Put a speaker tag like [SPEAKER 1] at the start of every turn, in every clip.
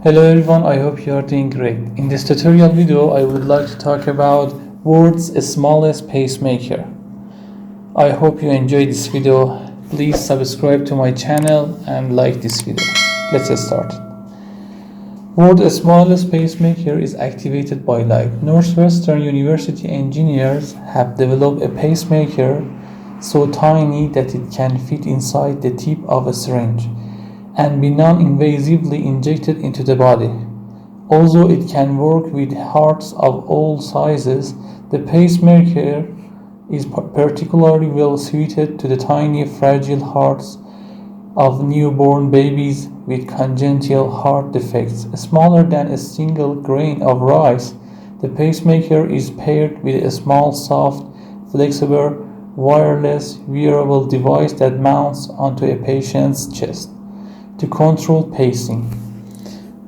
[SPEAKER 1] Hello everyone, I hope you are doing great. In this tutorial video, I would like to talk about world's smallest pacemaker. I hope you enjoyed this video. Please subscribe to my channel and like this video. Let's start. World's smallest pacemaker is activated by light. Northwestern University engineers have developed a pacemaker so tiny that it can fit inside the tip of a syringe and be non-invasively injected into the body. Although it can work with hearts of all sizes, the pacemaker is particularly well suited to the tiny, fragile hearts of newborn babies with congenital heart defects. Smaller than a single grain of rice, the pacemaker is paired with a small, soft, flexible, wireless, wearable device that mounts onto a patient's chest to control pacing.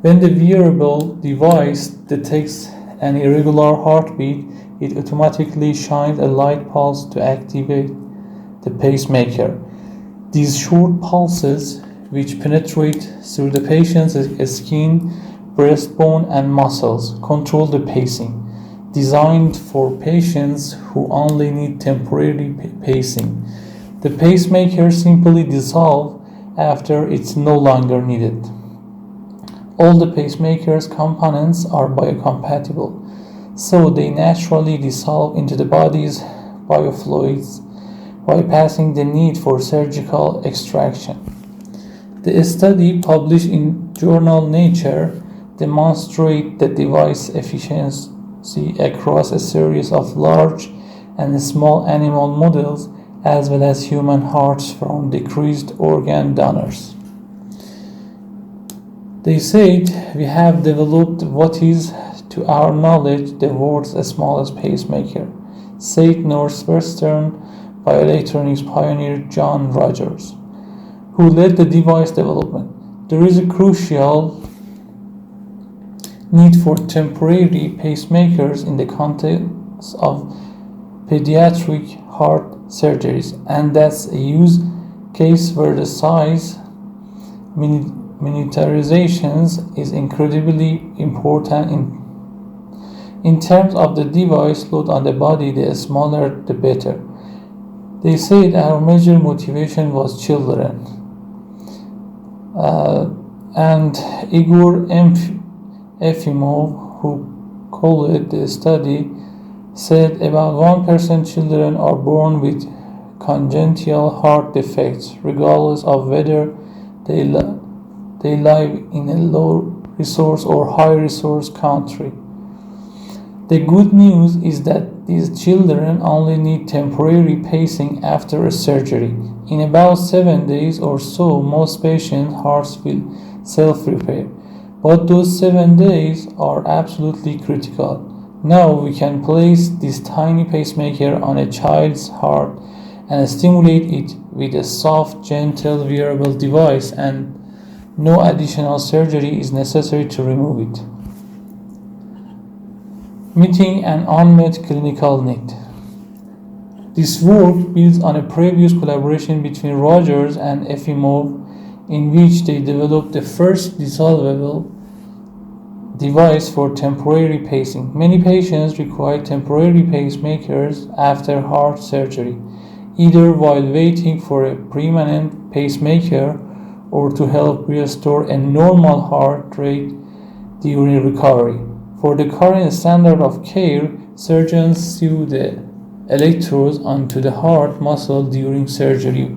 [SPEAKER 1] When the wearable device detects an irregular heartbeat, it automatically shines a light pulse to activate the pacemaker. These short pulses, which penetrate through the patient's skin, breastbone, and muscles, control the pacing, designed for patients who only need temporary pacing. The pacemaker simply dissolves after it's no longer needed. All the pacemaker's components are biocompatible, so they naturally dissolve into the body's biofluids, bypassing the need for surgical extraction. The study published in journal Nature demonstrates the device efficiency across a series of large and small animal models as well as human hearts from decreased organ donors. They said, "We have developed what is, to our knowledge, the world's smallest pacemaker," said Northwestern Bioelectronics pioneer John Rogers, who led the device development. There is a crucial need for temporary pacemakers in the context of pediatric heart surgeries, and that's a use case where the size miniaturizations is incredibly important in terms of the device load on the body. The smaller the better. They said our major motivation was children, and Igor Efimov, who called the study, said about 1% children are born with congenital heart defects, regardless of whether they live in a low resource or high resource country. The good news is that these children only need temporary pacing after a surgery. In about 7 days or so, most patients' hearts will self-repair. But those 7 days are absolutely critical. Now we can place this tiny pacemaker on a child's heart and stimulate it with a soft, gentle, wearable device, and no additional surgery is necessary to remove it, meeting an unmet clinical need. This work builds on a previous collaboration between Rogers and Efimov, in which they developed the first dissolvable device for temporary pacing. Many patients require temporary pacemakers after heart surgery, either while waiting for a permanent pacemaker or to help restore a normal heart rate during recovery. For the current standard of care, surgeons sew the electrodes onto the heart muscle during surgery.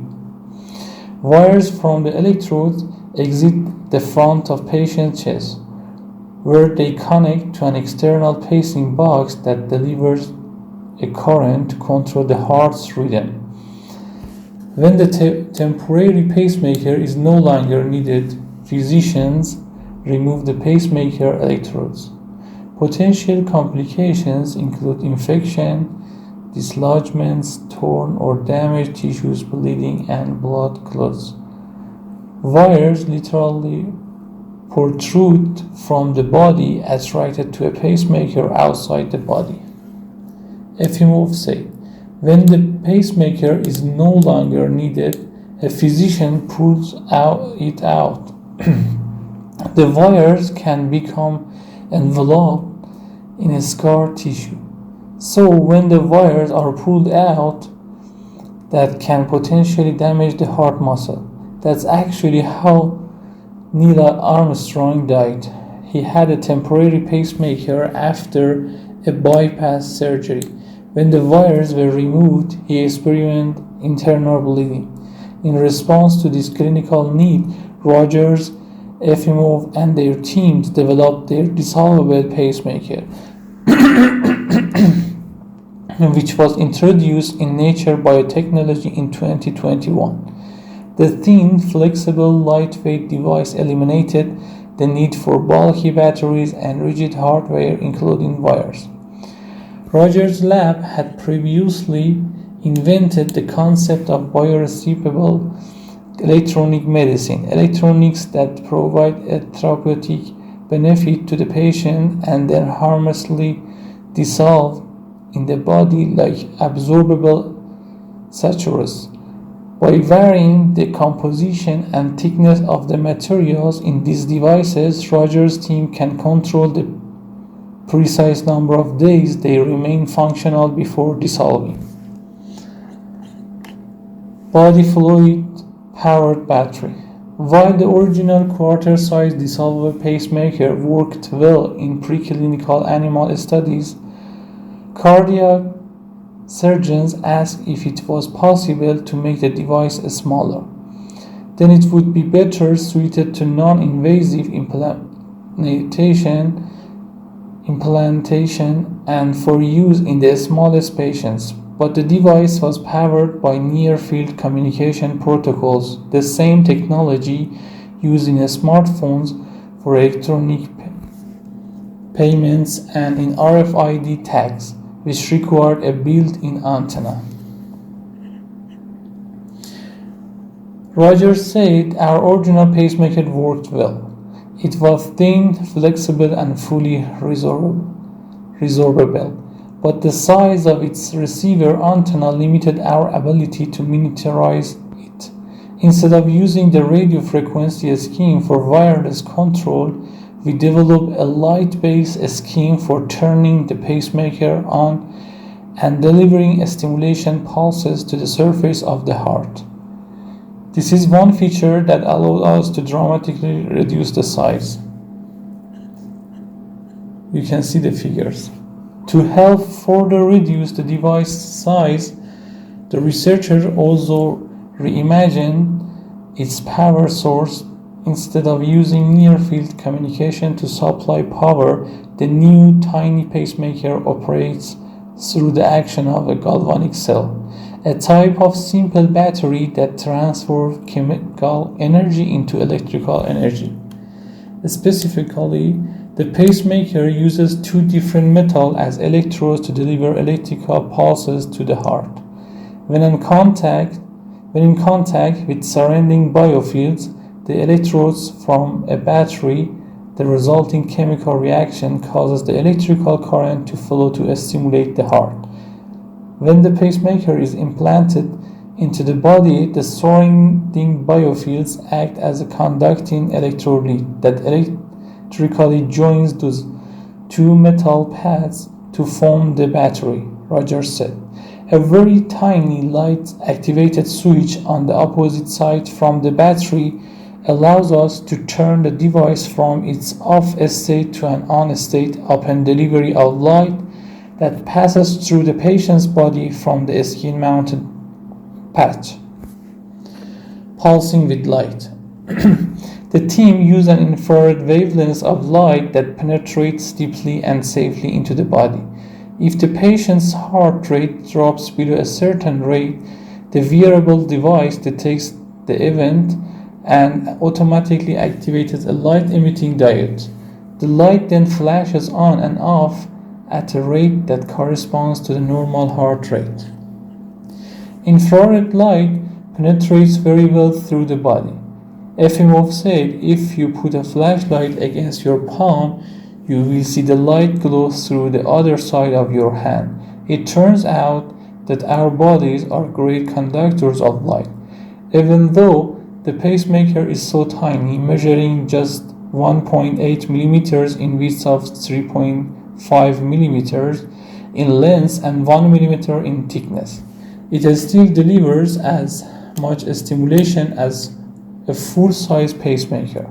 [SPEAKER 1] Wires from the electrodes exit the front of patient's chest, where they connect to an external pacing box that delivers a current to control the heart's rhythm. When the temporary pacemaker is no longer needed, physicians remove the pacemaker electrodes. Potential complications include infection, dislodgements, torn or damaged tissues, bleeding, and blood clots. Wires literally protrude from the body attracted to a pacemaker outside the body. Efimov said, when the pacemaker is no longer needed, a physician pulls it out The wires can become enveloped in a scar tissue. So when the wires are pulled out, that can potentially damage the heart muscle. That's actually how Neil Armstrong died. He had a temporary pacemaker after a bypass surgery. When the wires were removed, he experienced internal bleeding. In response to this clinical need, Rogers, Efimov, and their teams developed their dissolvable pacemaker, which was introduced in Nature Biotechnology in 2021. The thin, flexible, lightweight device eliminated the need for bulky batteries and rigid hardware, including wires. Rogers' lab had previously invented the concept of biodegradable electronic medicine, electronics that provide a therapeutic benefit to the patient and then harmlessly dissolve in the body like absorbable sutures. By varying the composition and thickness of the materials in these devices, Rogers' team can control the precise number of days they remain functional before dissolving. Body fluid powered battery. While the original quarter-size dissolvable pacemaker worked well in preclinical animal studies, cardiac surgeons asked if it was possible to make the device smaller. Then it would be better suited to non-invasive implantation and for use in the smallest patients. But the device was powered by near-field communication protocols, the same technology used in smartphones for electronic payments and in RFID tags, which required a built-in antenna. Rogers said, "Our original pacemaker worked well. It was thin, flexible, and fully resorbable. But the size of its receiver antenna limited our ability to miniaturize it. Instead of using the radio frequency scheme for wireless control, we developed a light-based scheme for turning the pacemaker on and delivering stimulation pulses to the surface of the heart. This is one feature that allowed us to dramatically reduce the size." You can see the figures. To help further reduce the device size, the researchers also reimagined its power source. Instead of using near-field communication to supply power, the new tiny pacemaker operates through the action of a galvanic cell, a type of simple battery that transfers chemical energy into electrical energy. Specifically, the pacemaker uses two different metals as electrodes to deliver electrical pulses to the heart. When in contact with surrounding biofields, the electrodes from a battery, the resulting chemical reaction causes the electrical current to flow to stimulate the heart. When the pacemaker is implanted into the body, the surrounding biofields act as a conducting electrolyte that electrically joins those two metal pads to form the battery, Rogers said. A very tiny light-activated switch on the opposite side from the battery allows us to turn the device from its off state to an on state upon delivery of light that passes through the patient's body from the skin-mounted patch. Pulsing with light. The team used an infrared wavelength of light that penetrates deeply and safely into the body. If the patient's heart rate drops below a certain rate, the wearable device detects the event and automatically activates a light-emitting diode. The light then flashes on and off at a rate that corresponds to the normal heart rate. Infrared light penetrates very well through the body. Efimov said, "If you put a flashlight against your palm, you will see the light glow through the other side of your hand." It turns out that our bodies are great conductors of light. Even though the pacemaker is so tiny, measuring just 1.8 millimeters in width of 3.5 millimeters in length and 1 millimeter in thickness. It still delivers as much stimulation as a full-size pacemaker.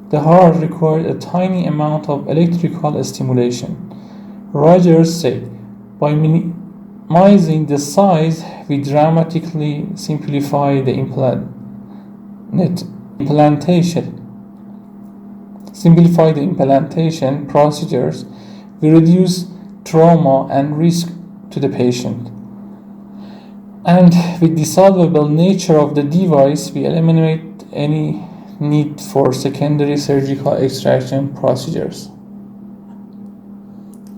[SPEAKER 1] The heart required a tiny amount of electrical stimulation. Rogers said, by minimizing the size, we dramatically simplify the implantation procedures. We reduce trauma and risk to the patient. And with the solvable nature of the device, we eliminate any need for secondary surgical extraction procedures.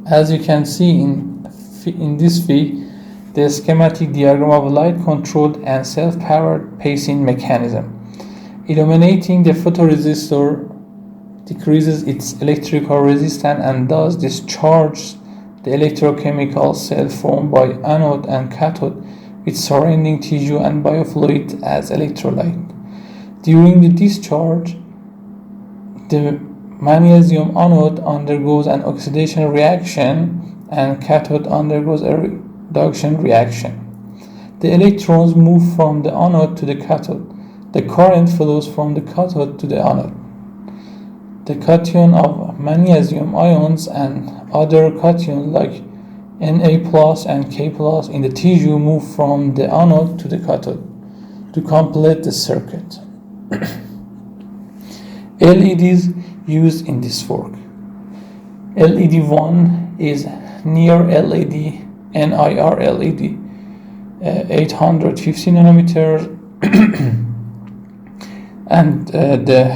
[SPEAKER 1] As you can see in this fig, the schematic diagram of a light-controlled and self-powered pacing mechanism. Illuminating the photoresistor decreases its electrical resistance and thus discharges the electrochemical cell formed by anode and cathode with surrounding tissue and biofluid as electrolyte. During the discharge, the magnesium anode undergoes an oxidation reaction and cathode undergoes a reduction reaction. The electrons move from the anode to the cathode. The current flows from the cathode to the anode. The cation of magnesium ions and other cations like Na plus and K plus in the tissue move from the anode to the cathode to complete the circuit. LEDs used in this work. LED 1 is near LED, NIR LED, 850 nanometers, and the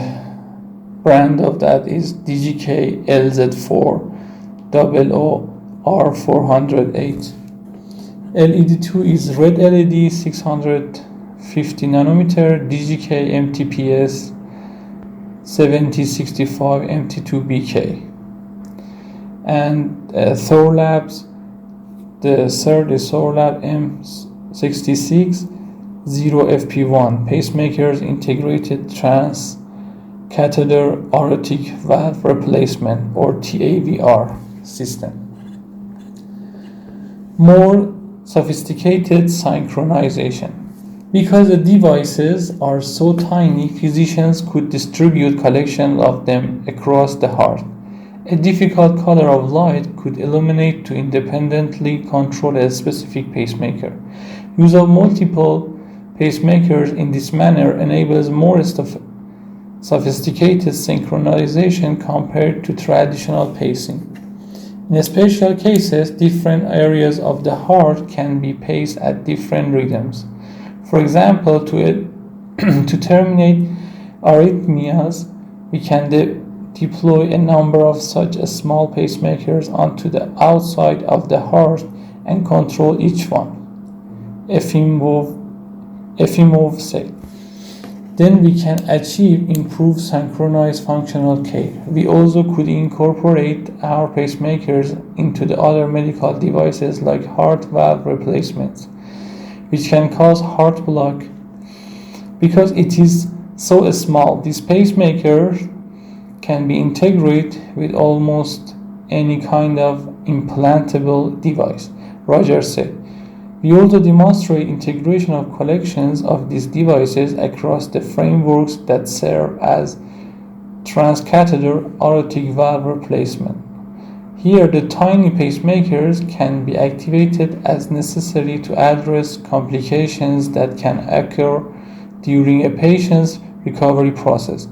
[SPEAKER 1] brand of that is DGK LZ4 00R408. LED 2 is red LED, 650 nanometer, DGK MTPS 7065 MT2BK. And Thor Labs, the third is Thor Lab M66 0FP1 pacemakers integrated transcatheter aortic valve replacement or TAVR system. More sophisticated synchronization. Because the devices are so tiny, physicians could distribute collections of them across the heart. A difficult color of light could illuminate to independently control a specific pacemaker. Use of multiple pacemakers in this manner enables more sophisticated synchronization compared to traditional pacing. In special cases, different areas of the heart can be paced at different rhythms. For example, to terminate arrhythmias, we can deploy a number of such small pacemakers onto the outside of the heart and control each one. Efimov said. Then we can achieve improved synchronized functional care. We also could incorporate our pacemakers into the other medical devices like heart valve replacements, which can cause heart block. Because it is so small, this pacemaker can be integrated with almost any kind of implantable device, Rogers said. We also demonstrate integration of collections of these devices across the frameworks that serve as transcatheter aortic valve replacement. Here, the tiny pacemakers can be activated as necessary to address complications that can occur during a patient's recovery process.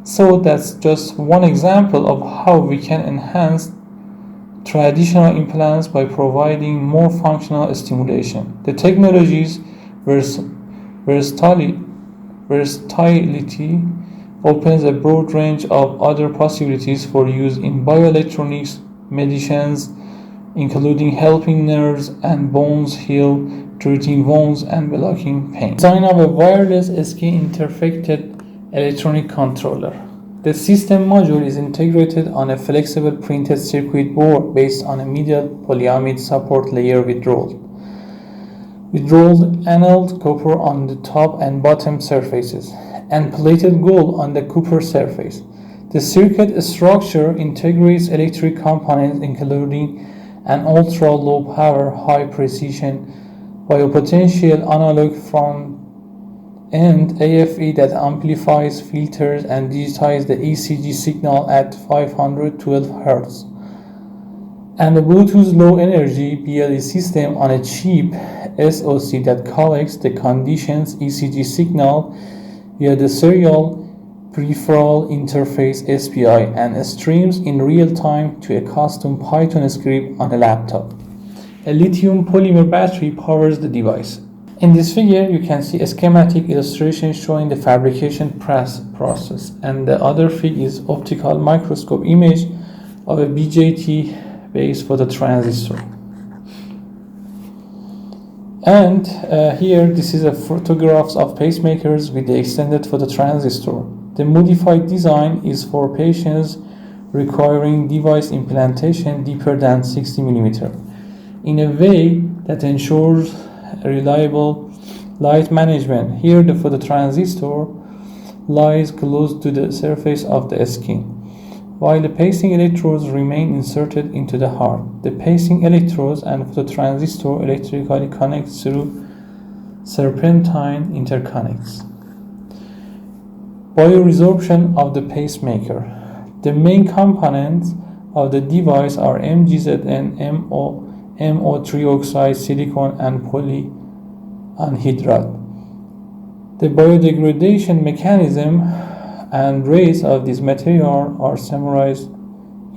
[SPEAKER 1] So that's just one example of how we can enhance traditional implants by providing more functional stimulation. The technology's versatility opens a broad range of other possibilities for use in bioelectronics, medicines, including helping nerves and bones heal, treating wounds, and blocking pain. Design of a wireless skin-interfaced electronic controller. The system module is integrated on a flexible printed circuit board based on a medial polyamide support layer with rolled annealed copper on the top and bottom surfaces and plated gold on the copper surface. The circuit structure integrates electric components including an ultra-low power, high precision biopotential analog front-end AFE that amplifies, filters, and digitizes the ECG signal at 512 Hz, and a Bluetooth Low Energy BLE system on a chip SoC that collects the conditioned ECG signal via the serial peripheral interface SPI and streams in real time to a custom Python script on a laptop. A lithium polymer battery powers the device. In this figure, you can see a schematic illustration showing the fabrication process, and the other fig is optical microscope image of a BJT-based phototransistor. And here, this is a photographs of pacemakers with the extended phototransistor. The modified design is for patients requiring device implantation deeper than 60 mm in a way that ensures reliable light management. Here, the phototransistor lies close to the surface of the skin, while the pacing electrodes remain inserted into the heart. The pacing electrodes and phototransistor electrically connect through serpentine interconnects. Bioresorption of the pacemaker. The main components of the device are MgZn, MO3 oxide, silicon, and polyanhydride. The biodegradation mechanism and rates of this material are summarized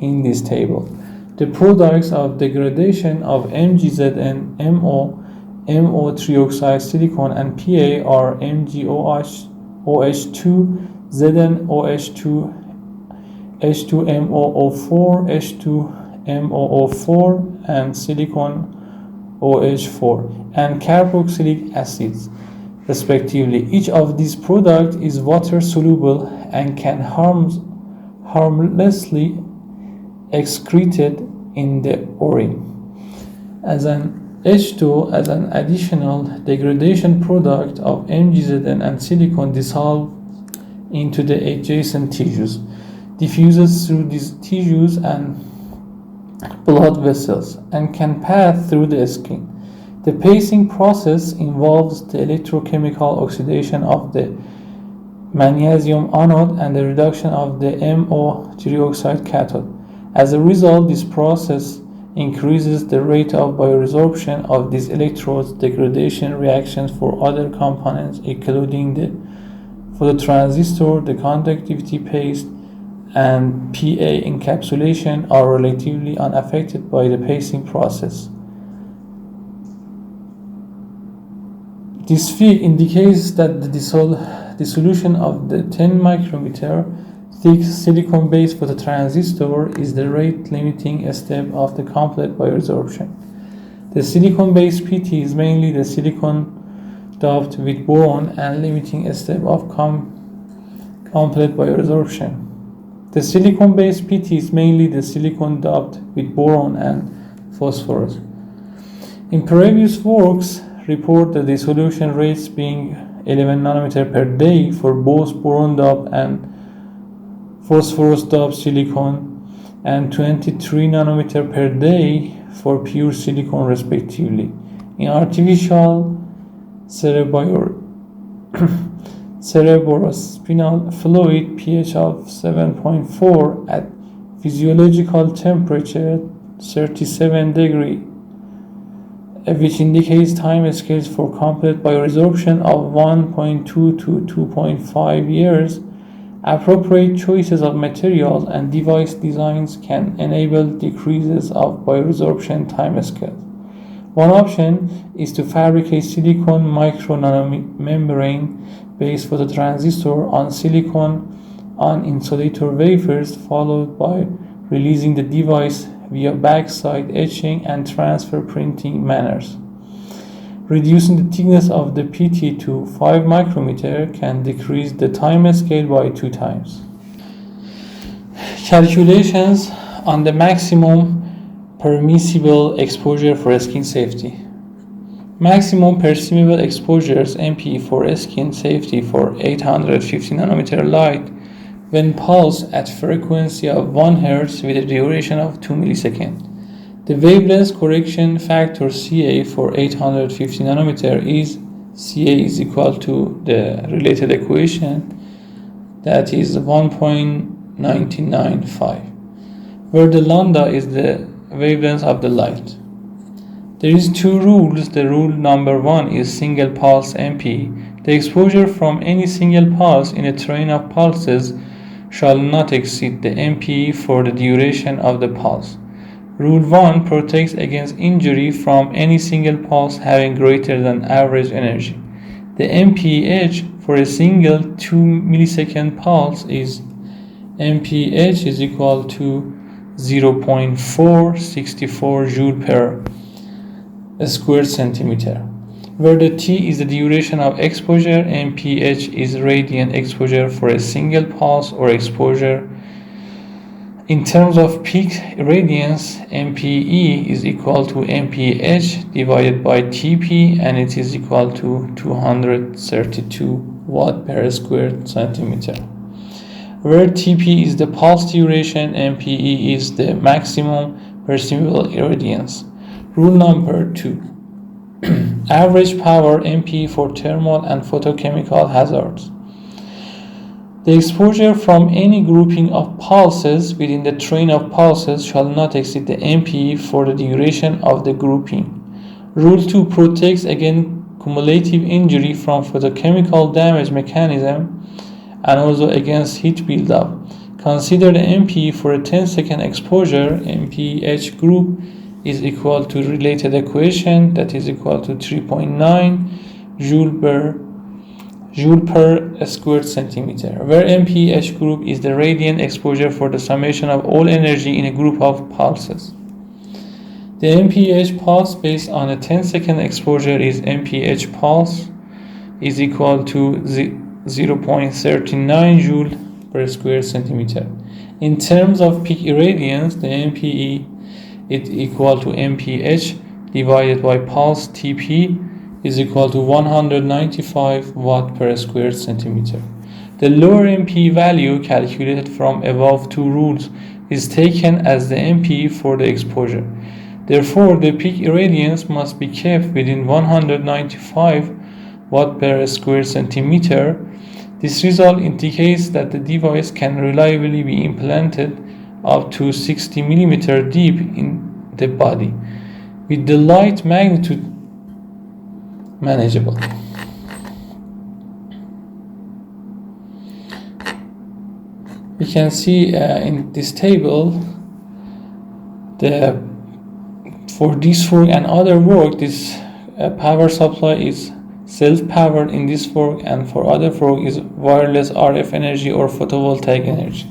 [SPEAKER 1] in this table. The products of degradation of MgZn, MO3 oxide, silicon, and Pa are MgOH, OH2, ZnOH2, H2MOO4, H2MOO4, and silicon OH4, and carboxylic acids, respectively. Each of these products is water soluble and can harmlessly excreted in the urine. As an H2 as an additional degradation product of MgZn and silicon dissolves into the adjacent tissues, diffuses through these tissues and blood vessels, and can pass through the skin. The pacing process involves the electrochemical oxidation of the magnesium anode and the reduction of the MO3 oxide cathode. As a result, this process increases the rate of bioresorption of these electrodes. Degradation reactions for other components, including the phototransistor, the conductivity paste, and PA encapsulation, are relatively unaffected by the pacing process. This fig indicates that the dissolution of the 10 micrometer thick silicon-based phototransistor is the rate-limiting step of the complete bioresorption. The silicon-based PT is mainly the silicon doped with boron and limiting step of complete bioresorption. The silicon-based PT is mainly the silicon doped with boron and phosphorus. In previous works, report the dissolution rates being 11 nanometer per day for both boron doped and phosphorus doped silicon, and 23 nanometer per day for pure silicon, respectively. In artificial cerebrospinal fluid, pH of 7.4 at physiological temperature 37 degrees, which indicates time scales for complete bioresorption of 1.2 to 2.5 years. Appropriate choices of materials and device designs can enable decreases of bioresorption timescales. One option is to fabricate silicon micro-nanomembrane-based phototransistor on silicon on insulator wafers, followed by releasing the device via backside etching and transfer printing manners. Reducing the thickness of the PT to 5 micrometer can decrease the time scale by 2 times. Calculations on the maximum permissible exposure for skin safety. Maximum permissible exposures (MP) for skin safety for 850 nanometer light when pulsed at frequency of 1 Hz with a duration of 2 milliseconds. The wavelength correction factor Ca for 850 nanometer is Ca is equal to the related equation, that is 1.995, where the lambda is the wavelength of the light. There is two rules. The rule number 1 is single pulse MP. The exposure from any single pulse in a train of pulses shall not exceed the MP for the duration of the pulse. Rule 1 protects against injury from any single pulse having greater than average energy. The MPH for a single 2 millisecond pulse is MPH is equal to 0.464 joule per square centimeter, where the T is the duration of exposure, MPH is radiant exposure for a single pulse or exposure. In terms of peak irradiance, MPE is equal to MPH divided by TP, and it is equal to 232 watt per square centimeter, where TP is the pulse duration, MPE is the maximum perceivable irradiance. Rule number 2. Average power MP for thermal and photochemical hazards. The exposure from any grouping of pulses within the train of pulses shall not exceed the MPE for the duration of the grouping. Rule 2 protects against cumulative injury from photochemical damage mechanism and also against heat buildup. Consider the MPE for a 10-second exposure. MPH group is equal to related equation, that is equal to 3.9 joule per square centimeter, where MPH group is the radiant exposure for the summation of all energy in a group of pulses. The MPH pulse based on a 10-second exposure is MPH pulse is equal to 0.39 joule per square centimeter. In terms of peak irradiance, the MPE is equal to MPH divided by pulse TP is equal to 195 watt per square centimeter. The lower MP value calculated from above two rules is taken as the MP for the exposure. Therefore, the peak irradiance must be kept within 195 watt per square centimeter. This result indicates that the device can reliably be implanted up to 60 millimeter deep in the body, with the light magnitude manageable. We can see in this table for this fork and other work, this power supply is self-powered in this fork, and for other fork is wireless RF energy or photovoltaic energy.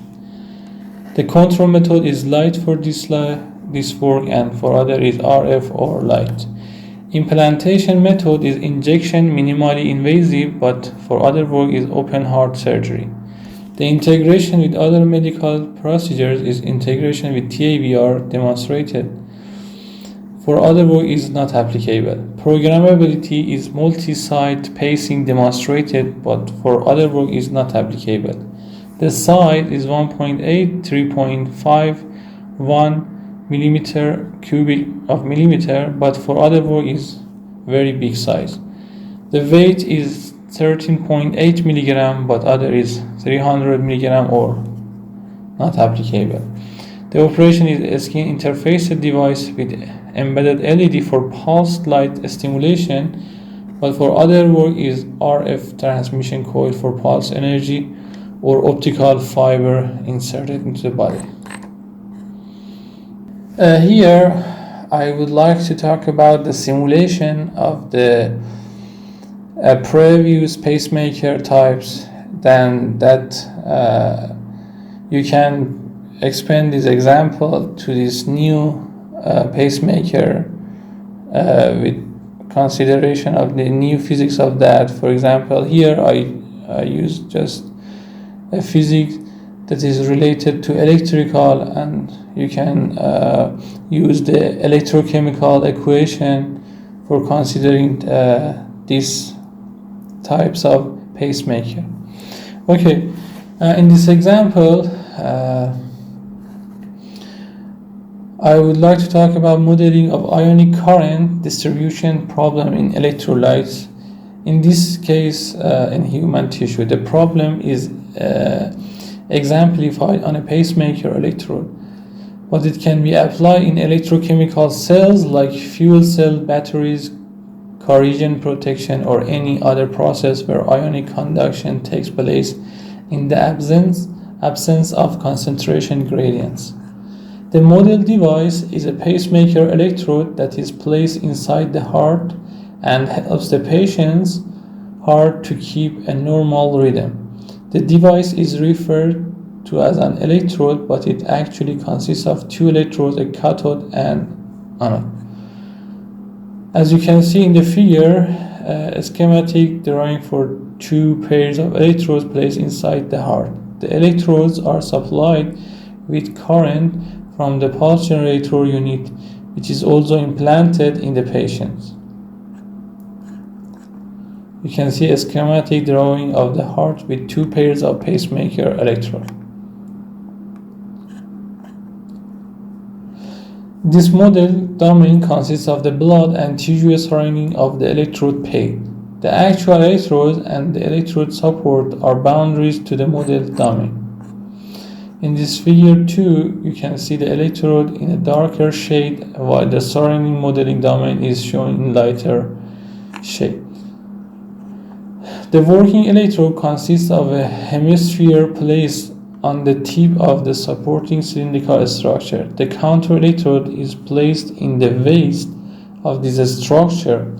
[SPEAKER 1] The control method is light for this fork, and for other is RF or light. Implantation method is injection, minimally invasive, but for other work is open heart surgery. The integration with other medical procedures is integration with TAVR demonstrated. For other work is not applicable. Programmability is multi-site pacing demonstrated, but for other work is not applicable. The size is 1.8, 3.5, 1 millimeter cubic of millimeter, but for other work is very big size. The weight is 13.8 milligram, but other is 300 milligram or not applicable. The operation is a skin interfaced device with embedded LED for pulsed light stimulation, but for other work is RF transmission coil for pulse energy or optical fiber inserted into the body. Here I would like to talk about the simulation of the previous pacemaker types. Then that you can expand this example to this new pacemaker with consideration of the new physics of that. For example, here I use just a physics that is related to electrical, and you can use the electrochemical equation for considering these types of pacemaker. Okay, In this example, I would like to talk about modeling of ionic current distribution problem in electrolytes. In this case, in human tissue, the problem is exemplified on a pacemaker electrode, but it can be applied in electrochemical cells like fuel cell batteries, corrosion protection, or any other process where ionic conduction takes place in the absence of concentration gradients. The model device is a pacemaker electrode that is placed inside the heart and helps the patient's heart to keep a normal rhythm. The device is referred to as an electrode, but it actually consists of two electrodes, a cathode and anode. As you can see in the figure, a schematic drawing for two pairs of electrodes placed inside the heart. The electrodes are supplied with current from the pulse generator unit, which is also implanted in the patient. You can see a schematic drawing of the heart with two pairs of pacemaker electrodes. This model domain consists of the blood and tissue surrounding of the electrode pair. The actual electrode and the electrode support are boundaries to the model domain. In this figure 2, you can see the electrode in a darker shade, while the surrounding modeling domain is shown in lighter shade. The working electrode consists of a hemisphere placed on the tip of the supporting cylindrical structure. The counter electrode is placed in the waist of this structure.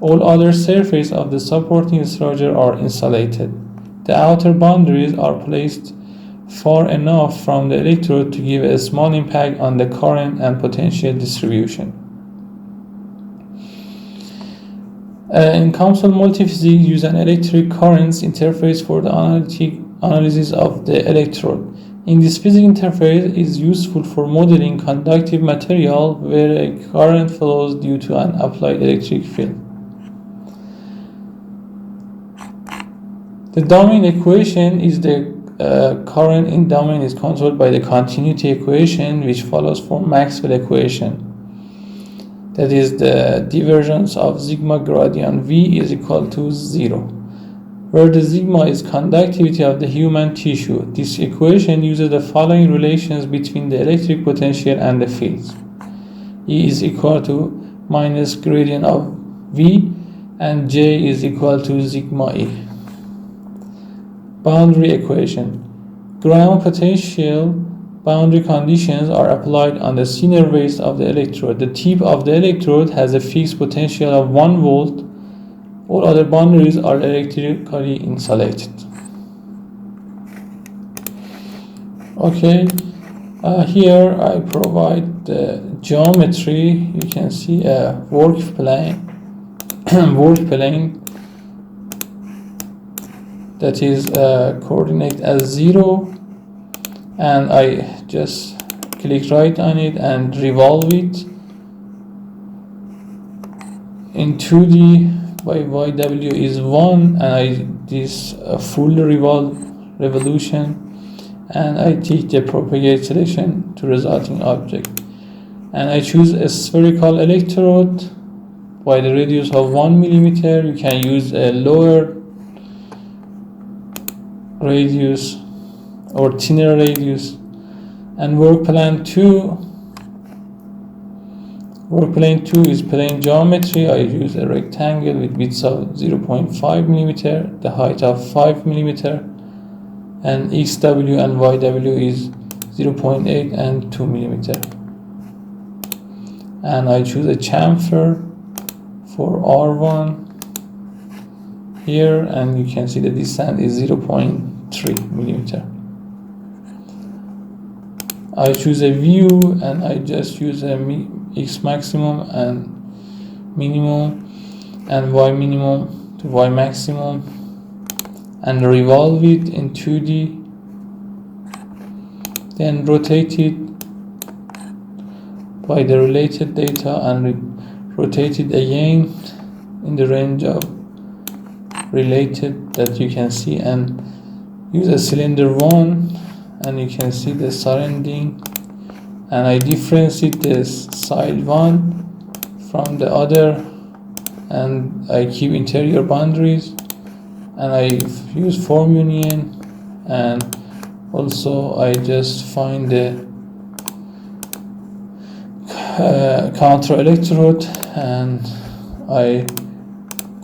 [SPEAKER 1] All other surfaces of the supporting structure are insulated. The outer boundaries are placed far enough from the electrode to give a small impact on the current and potential distribution. In COMSOL multiphysics, use an electric currents interface for the analysis of the electrode. In this physics interface is useful for modeling conductive material where a current flows due to an applied electric field. The domain equation is the current in domain is controlled by the continuity equation, which follows from Maxwell equation. That is, the divergence of sigma gradient V is equal to 0, where the sigma is conductivity of the human tissue. This equation uses the following relations between the electric potential and the fields. E is equal to minus gradient of V, and J is equal to sigma E. Boundary equation. Ground potential boundary conditions are applied on the inner waist of the electrode. The tip of the electrode has a fixed potential of 1 volt. All other boundaries are electrically insulated. Okay, here I provide the geometry. You can see a work plane, that is coordinate as 0, and I just click right on it and revolve it in 2D. By YW is 1, and this full revolution, and I take the propagate selection to resulting object, and I choose a spherical electrode by the radius of 1 millimeter. You can use a lower radius or thinner radius. And work plane 2 is plane geometry. I use a rectangle with width of 0.5 millimeter, the height of 5 millimeter, and XW and YW is 0.8 and 2 millimeter. And I choose a chamfer for R1 here, and you can see the distance is 0.3 millimeter. I choose a view, and I just use a X maximum and minimum and Y minimum to Y maximum, and revolve it in 2D, then rotate it by the related data and rotate it again in the range of related that you can see, and use a cylinder 1, and you can see the surrounding, and I differentiate this side 1 from the other, and I keep interior boundaries, and I use form union, and also I just find the counter electrode, and I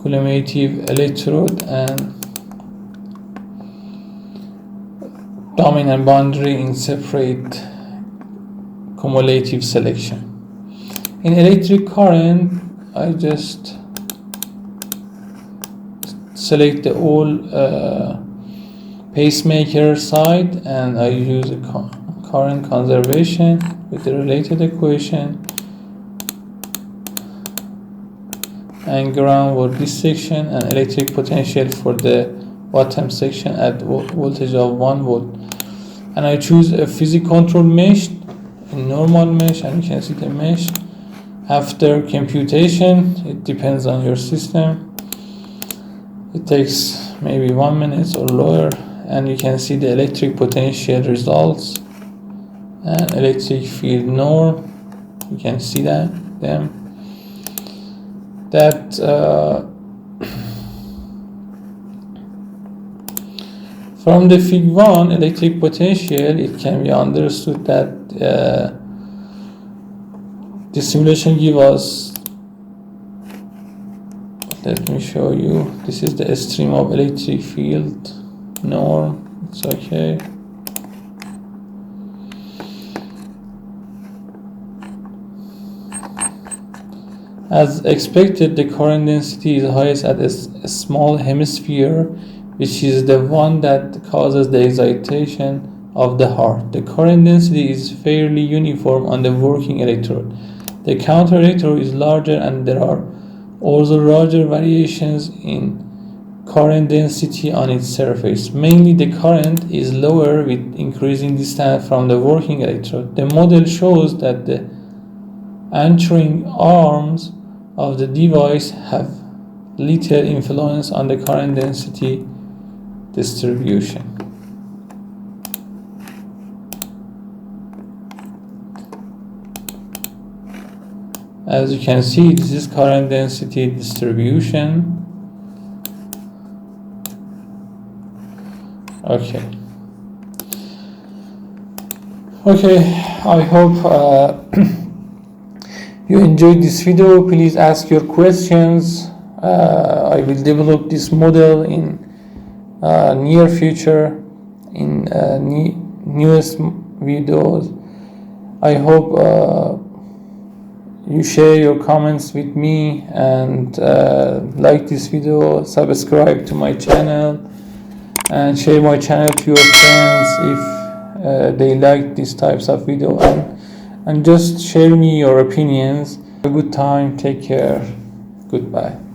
[SPEAKER 1] cumulative electrode and dominant boundary in separate cumulative selection. In electric current, I just select the all pacemaker side, and I use a current conservation with the related equation, and ground for this section, and electric potential for the bottom section at voltage of 1 volt. And I choose a physics control mesh, a normal mesh, and you can see the mesh. After computation, it depends on your system, it takes maybe 1 minute or lower, and you can see the electric potential results and electric field norm. You can see that from the fig 1 electric potential, it can be understood that the simulation give us, let me show you, this is the stream of electric field norm. It's okay. As expected, the current density is highest at a small hemisphere, which is the one that causes the excitation of the heart. The current density is fairly uniform on the working electrode. The counter electrode is larger, and there are also larger variations in current density on its surface. Mainly, the current is lower with increasing distance from the working electrode. The model shows that the anchoring arms of the device have little influence on the current density distribution. As you can see, this is current density distribution. Okay, I hope you enjoyed this video. Please ask your questions. I will develop this model in near future in newest videos. I hope you share your comments with me, and like this video, subscribe to my channel, and share my channel to your friends if they like these types of video, and just share me your opinions. Have a good time. Take care. Goodbye.